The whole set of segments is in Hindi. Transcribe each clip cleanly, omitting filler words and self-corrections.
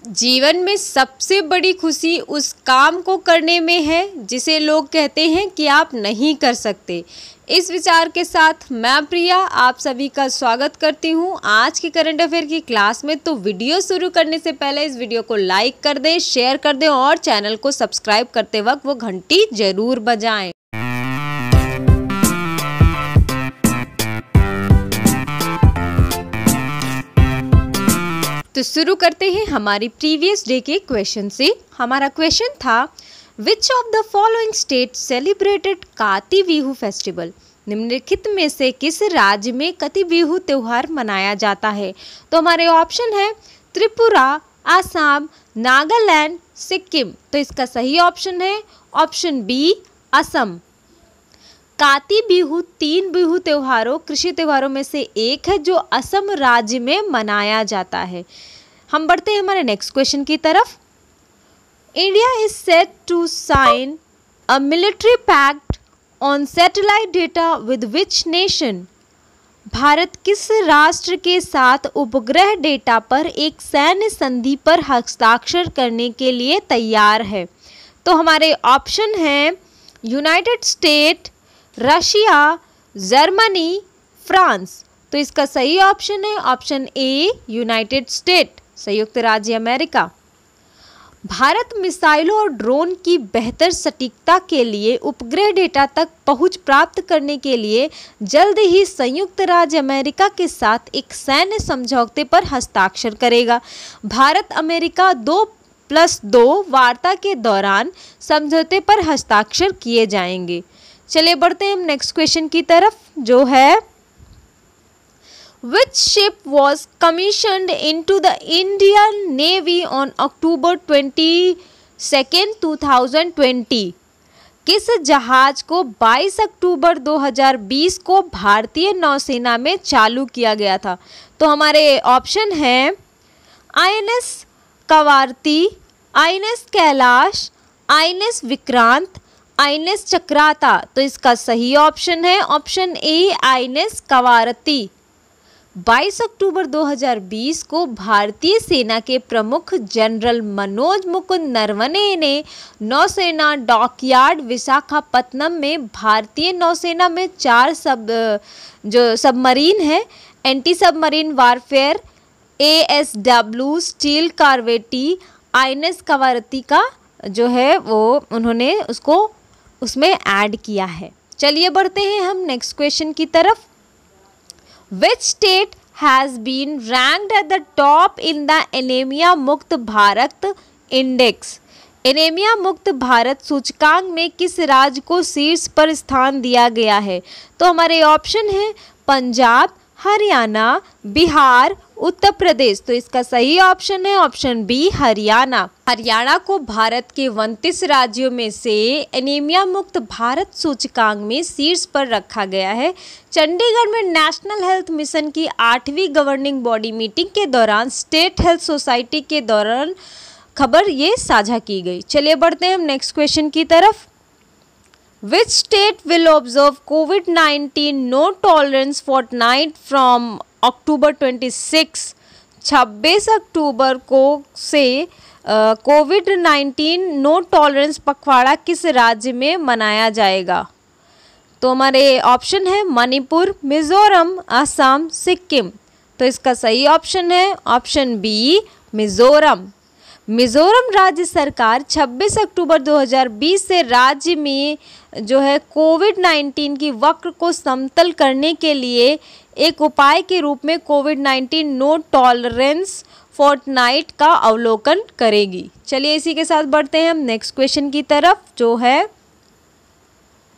जीवन में सबसे बड़ी खुशी उस काम को करने में है जिसे लोग कहते हैं कि आप नहीं कर सकते। इस विचार के साथ मैं प्रिया आप सभी का स्वागत करती हूं आज की करंट अफेयर की क्लास में। तो वीडियो शुरू करने से पहले इस वीडियो को लाइक कर दें, शेयर कर दें और चैनल को सब्सक्राइब करते वक्त वो घंटी जरूर बजाएं। तो शुरू करते हैं हमारी प्रीवियस डे के क्वेश्चन से। हमारा क्वेश्चन था which of the following state celebrated काती बिहू फेस्टिवल। निम्नलिखित में से किस राज्य में काती बिहू त्यौहार मनाया जाता है। तो हमारे ऑप्शन है त्रिपुरा, आसाम, नागालैंड, सिक्किम। तो इसका सही ऑप्शन है ऑप्शन बी असम। काती बिहू 3 बिहू त्योहारों कृषि त्योहारों में से एक है जो असम राज्य में मनाया जाता है। हम बढ़ते हैं हमारे नेक्स्ट क्वेश्चन की तरफ। India is set to sign a military pact on satellite data with which nation. Bharat किस राष्ट्र के साथ उपग्रह डेटा पर एक सैन्य संधि पर हस्ताक्षर करने के लिए तैयार है। तो हमारे ऑप्शन हैं United state, Russia, Germany, France. तो इसका सही ऑप्शन है ऑप्शन ए यूनाइटेड स्टेट, संयुक्त राज्य अमेरिका। भारत मिसाइलों और ड्रोन की बेहतर सटीकता के लिए उपग्रह डेटा तक पहुंच प्राप्त करने के लिए जल्द ही संयुक्त राज्य अमेरिका के साथ एक सैन्य समझौते पर हस्ताक्षर करेगा। भारत अमेरिका 2+2 वार्ता के दौरान समझौते पर हस्ताक्षर किए जाएंगे। चलिए बढ़ते हैं हम नेक्स्ट क्वेश्चन की तरफ जो है Which ship was commissioned into the Indian Navy on October 22, 2020? किस जहाज को 22 अक्टूबर 2020 को भारतीय नौसेना में चालू किया गया था। तो हमारे ऑप्शन हैं INS Kavaratti, INS Kailash, INS Vikrant, INS Chakrata. तो इसका सही ऑप्शन है ऑप्शन ए INS कवारती। 22 अक्टूबर 2020 को भारतीय सेना के प्रमुख जनरल मनोज मुकुंद नरवणे ने नौसेना डॉकयार्ड विशाखापत्तनम में भारतीय नौसेना में 4 जो सबमरीन है anti submarine warfare ASW stealth corvette INS Kavaratti का जो है वो उन्होंने उसमें ऐड किया है। चलिए बढ़ते हैं हम नेक्स्ट क्वेश्चन की तरफ। Which state has been ranked at the top in the anaemia मुक्त भारत इंडेक्स। एनीमिया मुक्त भारत सूचकांक में किस राज्य को शीर्ष पर स्थान दिया गया है। तो हमारे ऑप्शन है पंजाब, हरियाणा, बिहार, उत्तर प्रदेश। तो इसका सही ऑप्शन है ऑप्शन बी हरियाणा। हरियाणा को भारत के 29 राज्यों में से एनीमिया मुक्त भारत सूचकांक में शीर्ष पर रखा गया है। चंडीगढ़ में नेशनल हेल्थ मिशन की 8वीं गवर्निंग बॉडी मीटिंग के दौरान स्टेट हेल्थ सोसाइटी के दौरान खबर ये साझा की गई। चलिए बढ़ते हैं हम नेक्स्ट क्वेश्चन की तरफ। Which state will observe COVID-19 no tolerance fortnight from October 26 अक्टूबर को से COVID-19 नो टॉलरेंस पखवाड़ा किस राज्य में मनाया जाएगा। तो हमारे ऑप्शन है मणिपुर, मिजोरम, असम, सिक्किम। तो इसका सही ऑप्शन है ऑप्शन बी मिजोरम। मिजोरम राज्य सरकार 26 अक्टूबर 2020 से राज्य में जो है COVID-19 की वक्र को समतल करने के लिए एक उपाय के रूप में COVID-19 नो टॉलरेंस फोर्टनाइट का अवलोकन करेगी। चलिए इसी के साथ बढ़ते हैं हम नेक्स्ट क्वेश्चन की तरफ जो है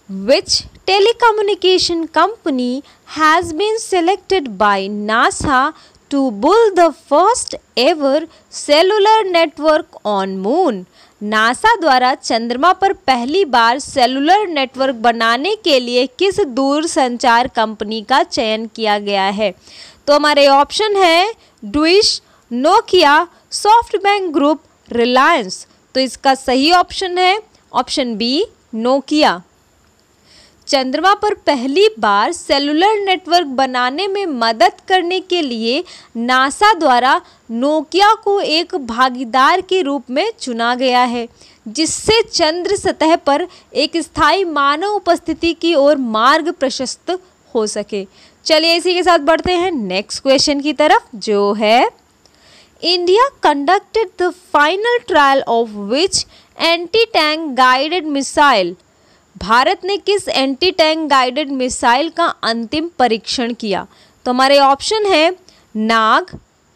Which telecommunication company has been selected by NASA to build the first ever cellular network on moon? NASA द्वारा चंद्रमा पर पहली बार सेलुलर नेटवर्क बनाने के लिए किस दूरसंचार कंपनी का चयन किया गया है। तो हमारे ऑप्शन है dish, Nokia, SoftBank group, Reliance. तो इसका सही ऑप्शन है ऑप्शन बी नोकिया। चंद्रमा पर पहली बार सेलुलर नेटवर्क बनाने में मदद करने के लिए नासा द्वारा नोकिया को एक भागीदार के रूप में चुना गया है, जिससे चंद्र सतह पर एक स्थायी मानव उपस्थिति की ओर मार्ग प्रशस्त हो सके। चलिए इसी के साथ बढ़ते हैं नेक्स्ट क्वेश्चन की तरफ, जो है India conducted the final trial of which anti tank guided missile. Bharat ने किस एंटी टैंक गाइडेड मिसाइल का अंतिम परीक्षण किया? तो हमारे ऑप्शन है नाग,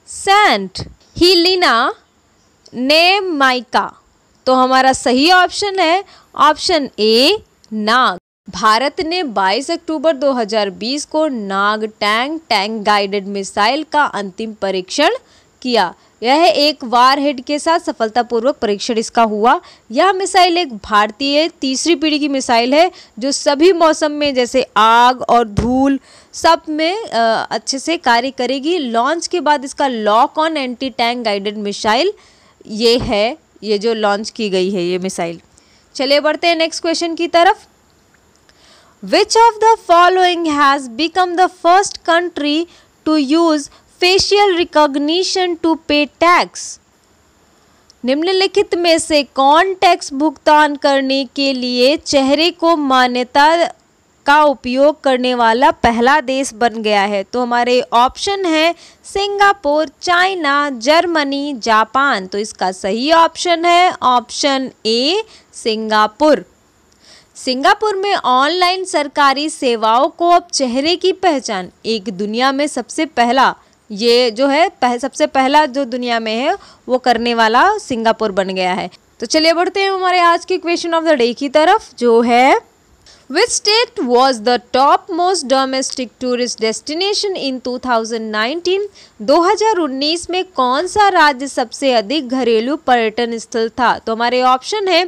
सैंट, हीलिना, नेमाइका। तो हमारा सही ऑप्शन है ऑप्शन ए नाग। भारत ने 22 अक्टूबर 2020 को नाग टैंक गाइडेड मिसाइल का अंतिम परीक्षण किया। यह एक वारहेड के साथ सफलतापूर्वक परीक्षण इसका हुआ। यह मिसाइल एक भारतीय तीसरी पीढ़ी की मिसाइल है जो सभी मौसम में जैसे आग और धूल सब में अच्छे से कार्य करेगी। लॉन्च के बाद इसका lock on anti tank guided missile ये है, ये जो लॉन्च की गई है ये मिसाइल। चलिए बढ़ते हैं नेक्स्ट क्वेश्चन की तरफ। Which of the following has become the first country to use facial recognition to pay tax? निम्नलिखित में से कौन टैक्स भुगतान करने के लिए चेहरे को मान्यता का उपयोग करने वाला पहला देश बन गया है? तो हमारे ऑप्शन है सिंगापुर, चाइना, जर्मनी, जापान। तो इसका सही ऑप्शन है ऑप्शन ए सिंगापुर। सिंगापुर में ऑनलाइन सरकारी सेवाओं को अब चेहरे की पहचान एक दुनिया में सबसे पहला, ये जो है सबसे पहला जो दुनिया में है वो करने वाला सिंगापुर बन गया है। तो चलिए बढ़ते हैं हमारे आज के क्वेश्चन ऑफ द डे की तरफ, जो है Which state was the top most domestic tourist destination in 2019? 2019 में कौन सा राज्य सबसे अधिक घरेलू पर्यटन स्थल था? तो हमारे ऑप्शन है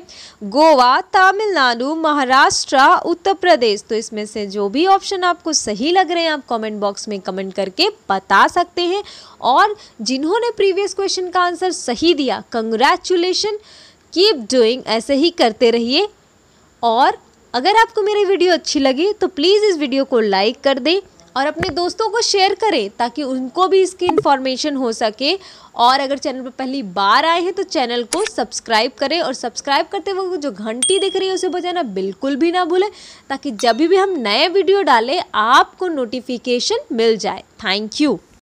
गोवा, तमिलनाडु, महाराष्ट्र, उत्तर प्रदेश। तो इसमें से जो भी ऑप्शन आपको सही लग रहे हैं आप कमेंट बॉक्स में कमेंट करके बता सकते हैं। और जिन्होंने प्रीवियस क्वेश्चन का आंसर सही दिया, कंग्रेचुलेशन, कीप डूइंग, ऐसे ही करते रहिए। और अगर आपको मेरी वीडियो अच्छी लगी तो प्लीज़ इस वीडियो को लाइक कर दें और अपने दोस्तों को शेयर करें ताकि उनको भी इसकी इन्फॉर्मेशन हो सके। और अगर चैनल पर पहली बार आए हैं तो चैनल को सब्सक्राइब करें और सब्सक्राइब करते वक्त जो घंटी दिख रही है उसे बजाना बिल्कुल भी ना भूलें ताकि जब भी हम नए वीडियो डालें आपको नोटिफिकेशन मिल जाए। Thank you.